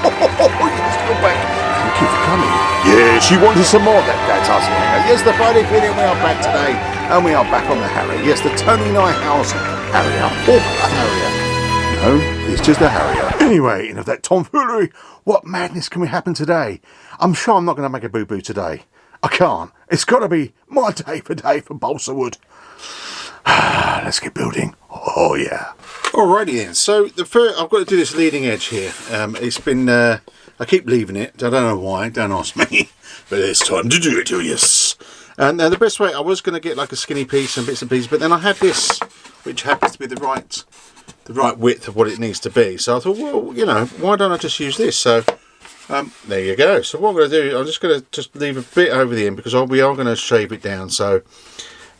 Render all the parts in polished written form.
Yes, you're back. Thank you for coming. Yes, you wanted some more of that asking. Yes, the Friday Feeling, we are back today. And we are back on the Harrier. Yes, the Tony Nighthouse Harrier. Or a Harrier. No, it's just a Harrier. Anyway, enough of that tomfoolery. What madness can we happen today? I'm sure I'm not going to make a boo-boo today. I can't. It's got to be my day for balsa wood. Let's get building. Oh yeah. Alrighty then. So the first, I've got to do this leading edge here. It's been. I keep leaving it. I don't know why. Don't ask me. But it's time to do it. Yes. And the best way, I was going to get like a skinny piece and bits and pieces, but then I had this, which happens to be the right width of what it needs to be. So I thought, well, you know, why don't I just use this? So there you go. So what I'm going to do, I'm just going to leave a bit over the end because we are going to shave it down. So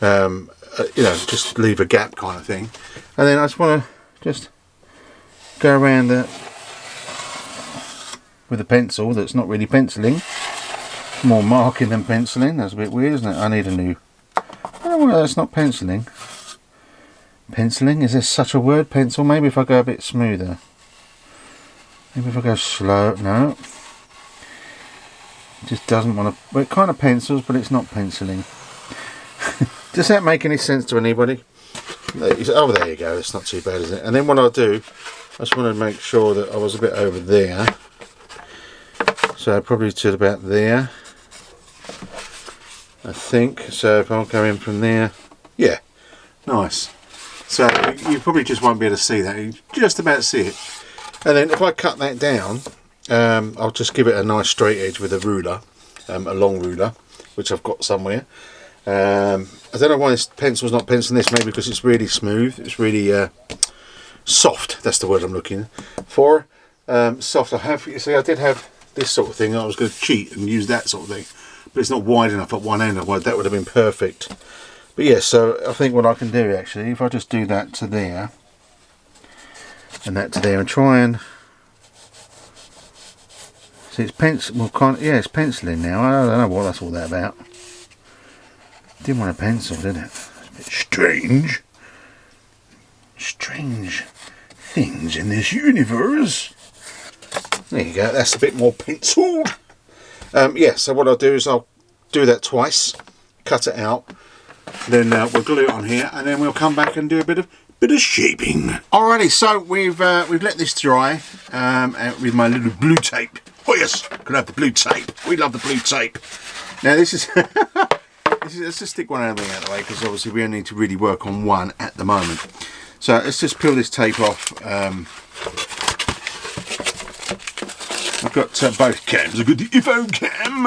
you know, just leave a gap kind of thing. And then I just want to just go around with a pencil that's not really penciling. More marking than penciling. That's a bit weird, isn't it? I need a new. Oh, well, that's not penciling. Penciling? Is there such a word? Pencil? Maybe if I go a bit smoother. Maybe if I go slow. No. It just doesn't want to. Well, it kind of pencils, but it's not penciling. Does that make any sense to anybody? Oh, there you go. It's not too bad, is it? And then what I'll do, I just want to make sure that I was a bit over there. So probably to about there. I think. So if I'll go in from there. Yeah. Nice. So you probably just won't be able to see that. You just about see it. And then if I cut that down, I'll just give it a nice straight edge with a ruler. A long ruler, which I've got somewhere. I don't know why this pencil's not penciling this, maybe because it's really smooth, it's really soft, that's the word I'm looking for. Soft. You see, I did have this sort of thing. I was going to cheat and use that sort of thing, but it's not wide enough at one end. Otherwise that would have been perfect. But yeah, so I think what I can do actually, if I just do that to there and that to there and try and see, it's pencil. Well, yeah, it's penciling now. I don't know what that's all that about. Didn't want a pencil, did it? It's a bit strange. Strange things in this universe. There you go, that's a bit more penciled. Yeah, so what I'll do is I'll do that twice, cut it out, then we'll glue it on here, and then we'll come back and do a bit of shaping. Alrighty, so we've let this dry with my little blue tape. Oh yes, could have the blue tape. We love the blue tape. Now this is. Let's just stick one out of the way because obviously we only need to really work on one at the moment. So let's just peel this tape off. I've got both cams. I've got the iPhone cam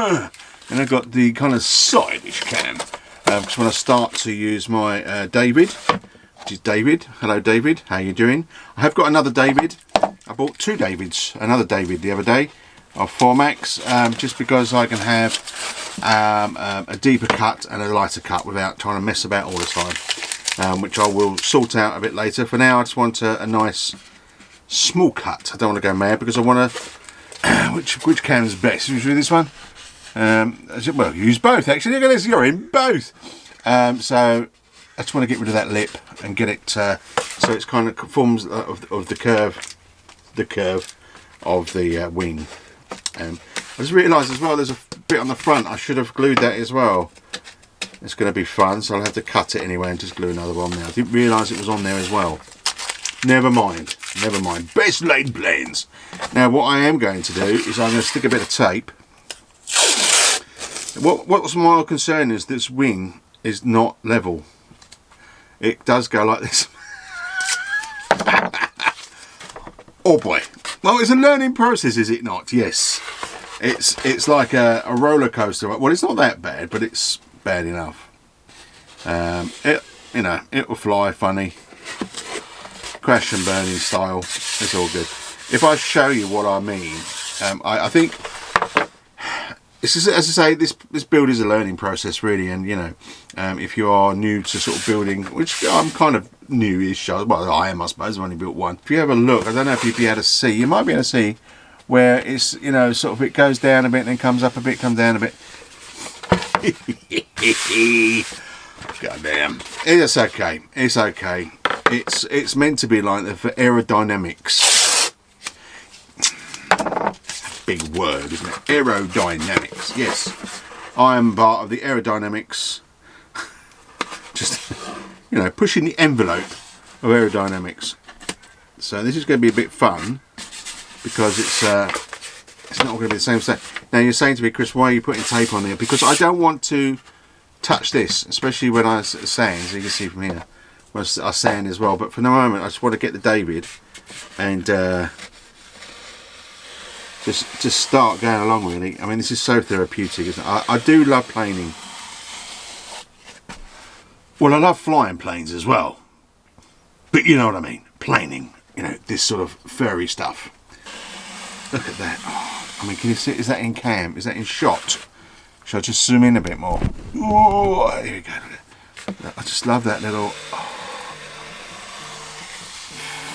and I've got the kind of side-ish cam. Because when I start to use my David, which is David. Hello David, how you doing? I have got another David. I bought two Davids, another David the other day of 4max, just because I can have a deeper cut and a lighter cut without trying to mess about all the time, which I will sort out a bit later. For now I just want a nice small cut. I don't want to go mad because I want to which cam is best? Use this one? Well, use both actually. Look at this, you're in both. So I just want to get rid of that lip and get it so it's kind of forms of the curve of the wing. I just realised as well there's a bit on the front. I should have glued that as well. It's going to be fun, so I'll have to cut it anyway and just glue another one now. I didn't realise it was on there as well. Never mind, never mind. Best laid plans. Now what I am going to do is I'm going to stick a bit of tape. What's my concern is this wing is not level. It does go like this. Oh boy. Well, it's a learning process, is it not? Yes. It's like a roller coaster. Well, it's not that bad, but it's bad enough. It will fly funny, crash and burning style. It's all good. If I show you what I mean, I think this is, as I say, this build is a learning process really, and you know, if you are new to sort of building, which I'm kind of newish, well I am, I suppose. I've only built one. If you have a look, I don't know if you'd be able to see. You might be able to see where it's, you know, sort of it goes down a bit, then comes up a bit, comes down a bit. God damn. It's okay. It's okay. It's meant to be like that for aerodynamics. big word, isn't it? Aerodynamics. Yes, I am part of the aerodynamics. Just, you know, pushing the envelope of aerodynamics. So this is going to be a bit fun because it's not going to be the same stuff. Now you're saying to me, Chris, why are you putting tape on there? Because I don't want to touch this, especially when I sand, as you can see from here. When I sand as well, but for the moment I just want to get the David and just start going along really. I mean, this is so therapeutic, isn't it? I do love planing. Well, I love flying planes as well, but you know what I mean, planing, you know, this sort of furry stuff. Look at that. Oh, I mean, can you see, is that in cam? Is that in shot? Shall I just zoom in a bit more? Oh, here we go. I just love that little... Oh,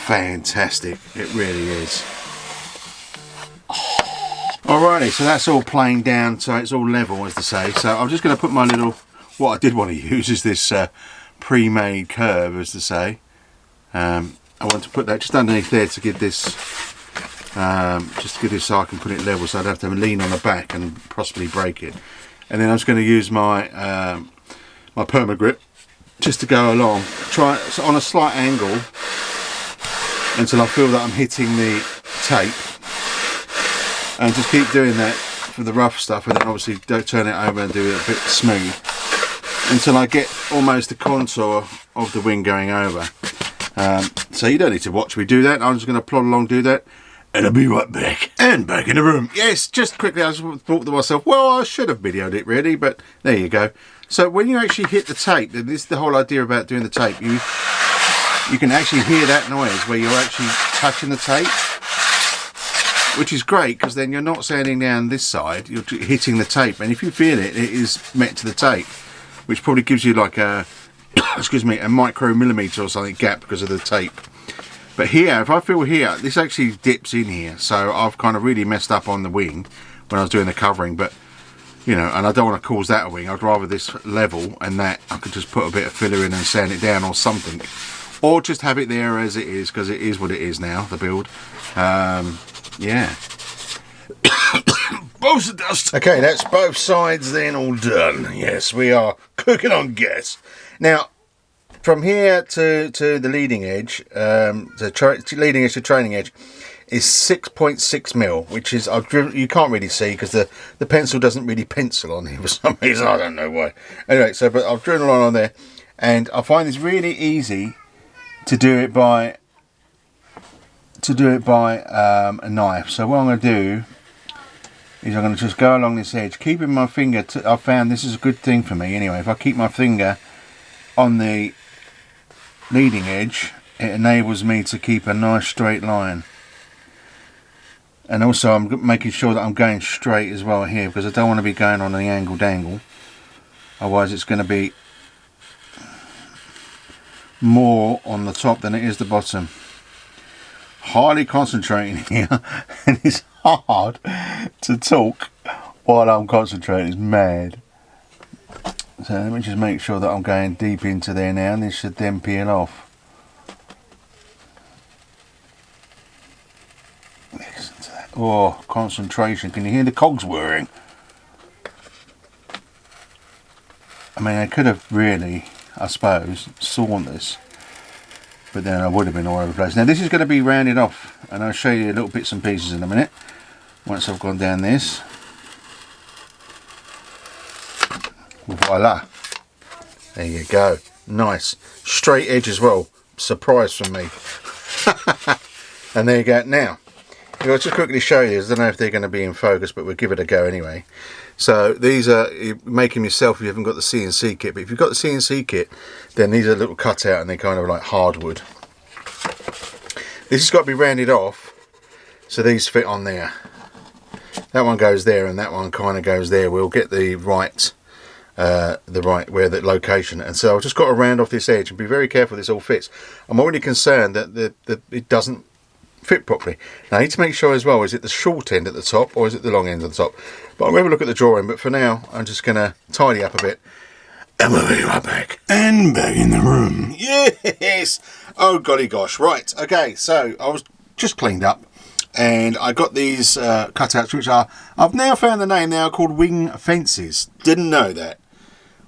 fantastic, it really is. Alrighty, so that's all planed down, so it's all level, as they say. So I'm just going to put my little... What I did want to use is this pre-made curve, as they say. I want to put that just underneath there to give this... just to give this so I can put it level, so I'd have to lean on the back and possibly break it. And then I'm just going to use my my perma grip just to go along, try so on a slight angle until I feel that I'm hitting the tape, and just keep doing that for the rough stuff, and then obviously don't turn it over and do it a bit smooth until I get almost the contour of the wing going over. So you don't need to watch me do that. I'm just going to plod along, do that, and I'll be right back. And back in the room. Yes, just quickly, I just thought to myself, well, I should have videoed it really, but there you go. So when you actually hit the tape, this is the whole idea about doing the tape. You can actually hear that noise where you're actually touching the tape, which is great because then you're not sanding down this side, you're hitting the tape, and if you feel it, it is met to the tape, which probably gives you like a, excuse me, a micromillimeter or something gap because of the tape. But here, if I feel here, this actually dips in here, so I've kind of really messed up on the wing when I was doing the covering, but you know, and I don't want to cause that a wing. I'd rather this level, and that I could just put a bit of filler in and sand it down or something, or just have it there as it is, because it is what it is now, the build. Yeah. BALSA dust. Okay, that's both sides then all done. Yes, we are cooking on gas. Now, from here to the leading edge, leading edge to trailing edge, is 6.6 mil, which is, I've driven, you can't really see because the pencil doesn't really pencil on here for some reason, I don't know why. Anyway, so but I've driven a line on there, and I find it's really easy to do it by a knife. So what I'm going to do is I'm going to just go along this edge, keeping my finger, I found this is a good thing for me anyway, if I keep my finger on the leading edge, it enables me to keep a nice straight line. And also I'm making sure that I'm going straight as well here, because I don't want to be going on the angled angle, otherwise it's going to be more on the top than it is the bottom. Highly concentrating here, and it's hard to talk while I'm concentrating, it's mad. So let me just make sure that I'm going deep into there now, and this should then peel off. Listen to that. Oh, concentration. Can you hear the cogs whirring? I mean, I could have really, I suppose, sawn this, but then I would have been all over the place. Now this is going to be rounded off, and I'll show you little bits and pieces in a minute once I've gone down this. Voila, there you go, nice straight edge as well, surprise from me. And there you go. Now I'll just quickly show you, I don't know if they're going to be in focus, but we'll give it a go anyway. So these are, you make them yourself if you haven't got the CNC kit, but if you've got the CNC kit, then these are a little cut out and they're kind of like hardwood. This has got to be rounded off so these fit on there. That one goes there and that one kind of goes there. We'll get the right where the location, and so I've just got to round off this edge and be very careful this all fits. I'm already concerned that it doesn't fit properly. Now I need to make sure as well, is it the short end at the top or is it the long end at the top? But I'll have a look at the drawing, but for now I'm just going to tidy up a bit and we'll be right back. And back in the room. Yes! Oh golly gosh, right, okay, so I was just cleaned up. And I got these cutouts, which I've now found the name now, called wing fences. Didn't know that.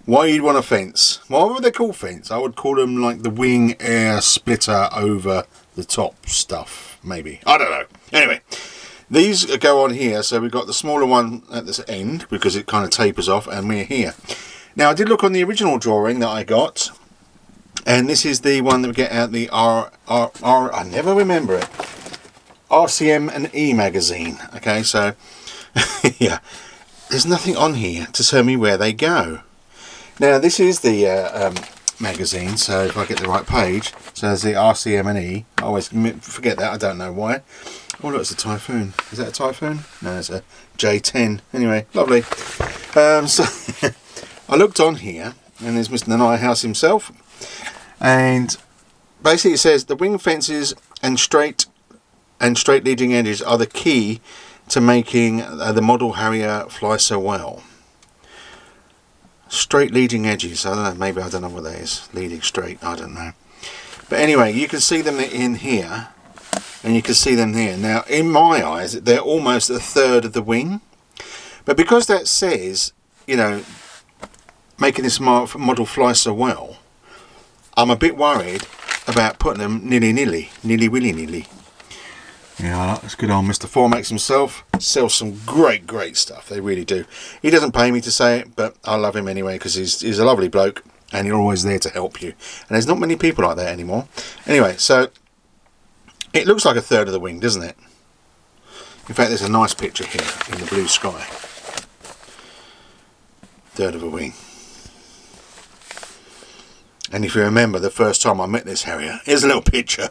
Why you'd want a fence? Why would they call fence? I would call them like the wing air splitter over the top stuff, maybe. I don't know. Anyway, these go on here. So we've got the smaller one at this end because it kind of tapers off, and we're here. Now, I did look on the original drawing that I got, and this is the one that we get out the I never remember it. RCM and E magazine. Okay, so yeah, there's nothing on here to tell me where they go. Now, this is the magazine, so if I get the right page, so there's the RCM and E. I always forget that, I don't know why. Oh, look, it's a Typhoon. Is that a Typhoon? No, it's a J10. Anyway, lovely. So I looked on here, and there's Mr. Nanai House himself, and basically it says the wing fences and straight leading edges are the key to making the model Harrier fly so well. Straight leading edges, I don't know, maybe I don't know what that is. Leading straight, I don't know. But anyway, you can see them in here, and you can see them here. Now, in my eyes, they're almost a third of the wing. But because that says, you know, making this model fly so well, I'm a bit worried about putting them nilly-willy-nilly. Yeah, that's good on Mr. Formax himself. Sells some great stuff. They really do. He doesn't pay me to say it, but I love him anyway because he's a lovely bloke and he's always there to help you. And there's not many people like that anymore. Anyway, so it looks like a third of the wing, doesn't it? In fact, there's a nice picture here in the blue sky. Third of a wing. And if you remember the first time I met this Harrier, here's a little picture.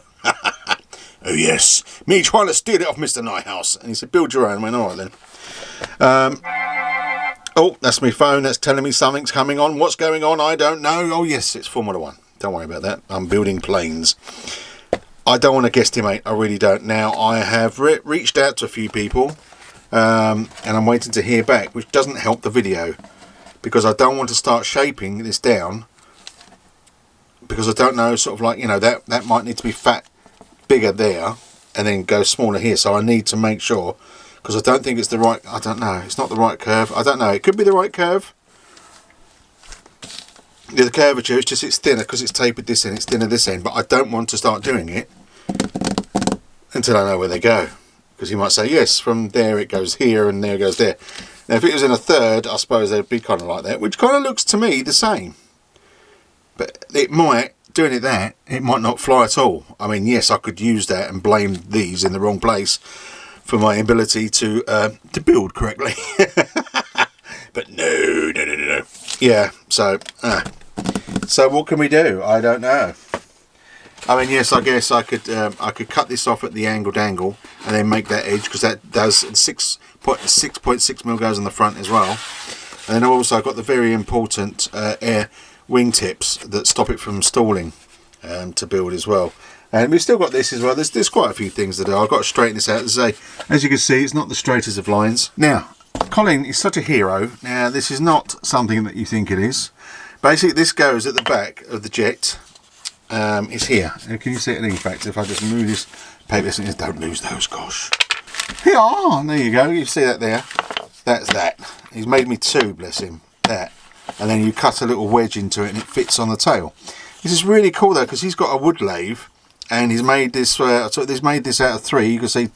Oh yes, me trying to steal it off Mr. Nighthouse. And he said, build your own. I went, alright then. Oh, that's my phone. That's telling me something's coming on. What's going on? I don't know. Oh yes, it's Formula 1. Don't worry about that. I'm building planes. I don't want to guesstimate. I really don't. Now, I have reached out to a few people. And I'm waiting to hear back, which doesn't help the video. Because I don't want to start shaping this down. Because I don't know, sort of like, you know, that might need to be bigger there and then go smaller here, so I need to make sure, because I don't think it's the right, I don't know, it's not the right curve, I don't know, it could be the right curve. The curvature, it's just it's thinner because it's tapered this end, it's thinner this end, but I don't want to start doing it until I know where they go, because you might say yes, from there it goes here and there it goes there. Now if it was in a third, I suppose they'd be kind of like that, which kind of looks to me the same, but it might, doing it that, it might not fly at all. I mean, yes, I could use that and blame these in the wrong place for my ability to build correctly. But no. Yeah, so what can we do? I don't know. I mean, yes, I guess I could cut this off at the angled angle and then make that edge, because that does 6.6 mil goes on the front as well. And then I've also got the very important air wing tips that stop it from stalling to build as well. And we've still got this as well. There's quite a few things to do. I've got to straighten this out. As you can see, it's not the straightest of lines. Now, Colin is such a hero. Now, this is not something that you think it is. Basically, this goes at the back of the jet. It's here. Can you see it? In fact, if I just move this paper, don't lose those, gosh. Here, and there you go. You see that there? That's that. He's made me two, bless him. That. And then you cut a little wedge into it and it fits on the tail. This is really cool though, because he's got a wood lathe and he's made this he's made this out of three. You can see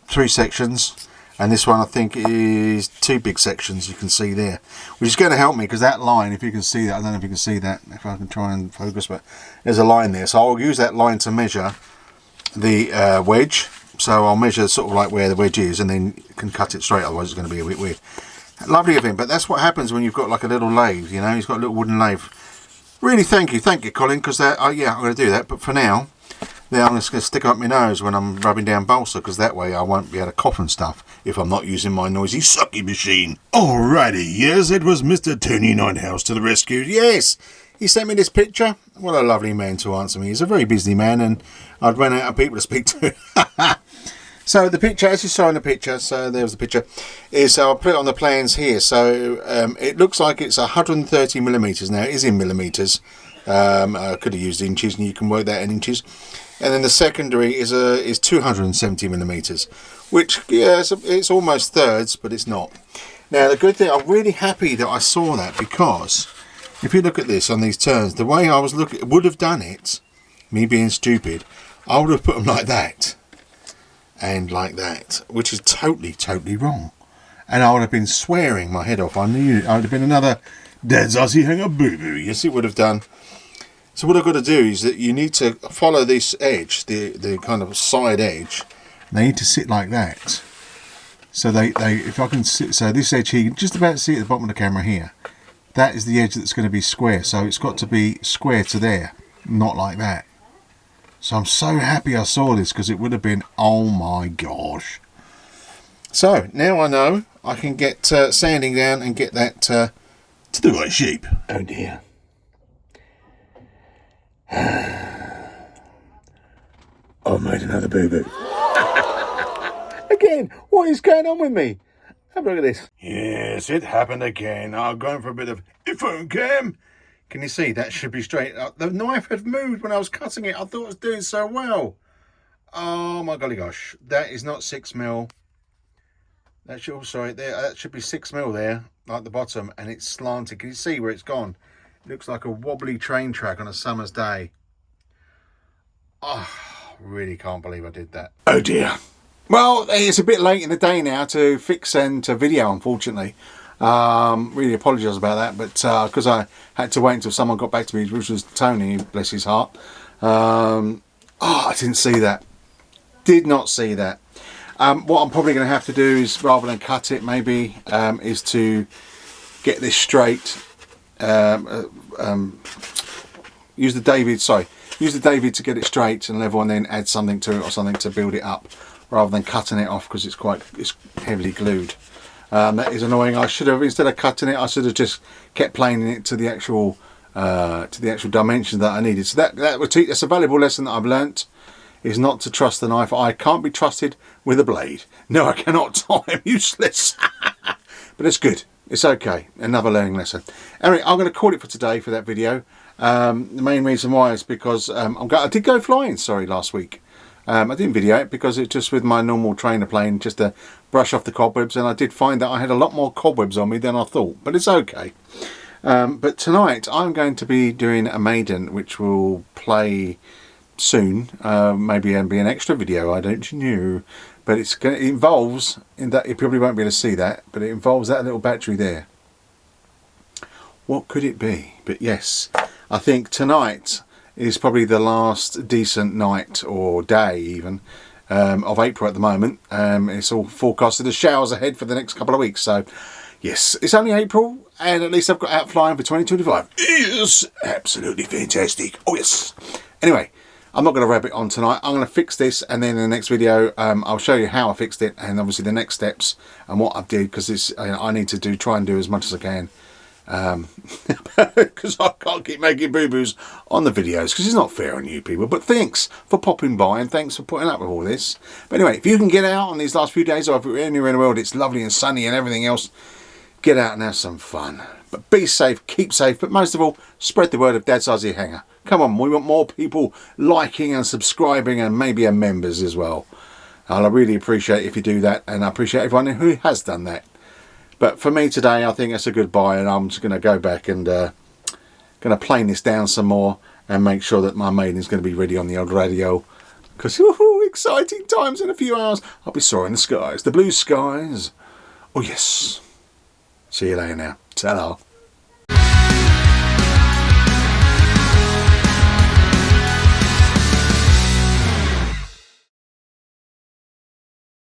3 sections, and this one I think is 2 big sections, you can see there, which is going to help me, because that line, if you can see that, I don't know if you can see that, if I can try and focus, but there's a line there, so I'll use that line to measure the wedge. So I'll measure sort of like where the wedge is and then can cut it straight, otherwise it's going to be a bit weird. Lovely of him, but that's what happens when you've got like a little lathe, you know, he's got a little wooden lathe. Really thank you Colin, because yeah, I'm going to do that, but for now, I'm just going to stick up my nose when I'm rubbing down BALSA, because that way I won't be able to cough and stuff if I'm not using my noisy sucky machine. Alrighty, yes, it was Mr. Tony Ninehouse to the rescue. Yes, he sent me this picture. What a lovely man to answer me. He's a very busy man and I'd run out of people to speak to. So the picture, as you saw in the picture, so there was the picture, is I'll put it on the plans here. So it looks like it's 130 millimeters now. It is in millimeters. I could have used inches, and you can work that in inches. and then the secondary is 270 millimeters, which, yeah, it's almost thirds, but it's not. Now the good thing, I'm really happy that I saw that, because if you look at this on these turns, the way I was would have done it, me being stupid, I would have put them like that and like that, which is totally wrong, and I would have been swearing my head off. I would have been another Dad's Aussie Hanger boo-boo. Yes, it would have done. So what I've got to do is that you need to follow this edge, the kind of side edge. They need to sit like that. So if I can sit, so this edge here, you can just about see at the bottom of the camera here. That is the edge that's going to be square. So it's got to be square to there, not like that. So I'm so happy I saw this, because it would have been, oh my gosh. So now I know I can get sanding down and get that to the right shape. Oh dear. I made another boo-boo. Again, what is going on with me? Have a look at this. Yes, it happened again. I'm going for a bit of iPhone cam. Can you see? That should be straight. The knife had moved when I was cutting it. I thought it was doing so well. Oh my golly gosh. That is not 6mm. That should, sorry, there. That should be 6mm there, like the bottom, and it's slanted. Can you see where it's gone? It looks like a wobbly train track on a summer's day. Oh, really can't believe I did that. Oh dear. Well, it's a bit late in the day now to fix and to video, unfortunately. Really apologise about that, but because I had to wait until someone got back to me, which was Tony, bless his heart. Oh, I didn't see that. Did not see that. What I'm probably going to have to do is, rather than cut it, maybe, is to get this straight. Use the David to get it straight and level, and then add something to it or something to build it up, rather than cutting it off, because it's heavily glued. That is annoying. I should have, instead of cutting it, I should have just kept planing it to the actual dimensions that I needed. So that's a valuable lesson that I've learnt, is not to trust the knife. I can't be trusted with a blade. No, I cannot. I'm useless. But it's good. It's okay. Another learning lesson. Anyway, I'm going to call it for today for that video. The main reason why is because I did go flying, last week. I didn't video it because it's just with my normal trainer plane, just to brush off the cobwebs, and I did find that I had a lot more cobwebs on me than I thought, but it's okay. But tonight I'm going to be doing a maiden, which will play soon. Maybe it'll be an extra video, I don't know. But it involves, in that you probably won't be able to see that, but it involves that little battery there. What could it be? But yes, I think tonight is probably the last decent night, or day even, of April at the moment. It's all forecasted as showers ahead for the next couple of weeks. So yes, it's only April, and at least I've got out flying for 2025. Yes, absolutely fantastic. Oh yes. Anyway, I'm not going to wrap it on tonight. I'm going to fix this, and then in the next video I'll show you how I fixed it, and obviously the next steps and what I did, because I need to try and do as much as I can, because I can't keep making boo-boos on the videos, because it's not fair on you people. But thanks for popping by, and thanks for putting up with all this. But anyway, if you can get out on these last few days, or if you're anywhere in the world, it's lovely and sunny and everything else, get out and have some fun. But be safe, keep safe, but most of all, spread the word of Dad's Aussie Hanger. Come on, we want more people liking and subscribing, and maybe members as well. I really appreciate if you do that, and I appreciate everyone who has done that. But for me today, I think that's a goodbye, and I'm just going to go back and going to plane this down some more and make sure that my maiden is going to be ready on the old radio. Because, exciting times in a few hours. I'll be soaring the skies, the blue skies. Oh yes. See you later now. Ta-ra.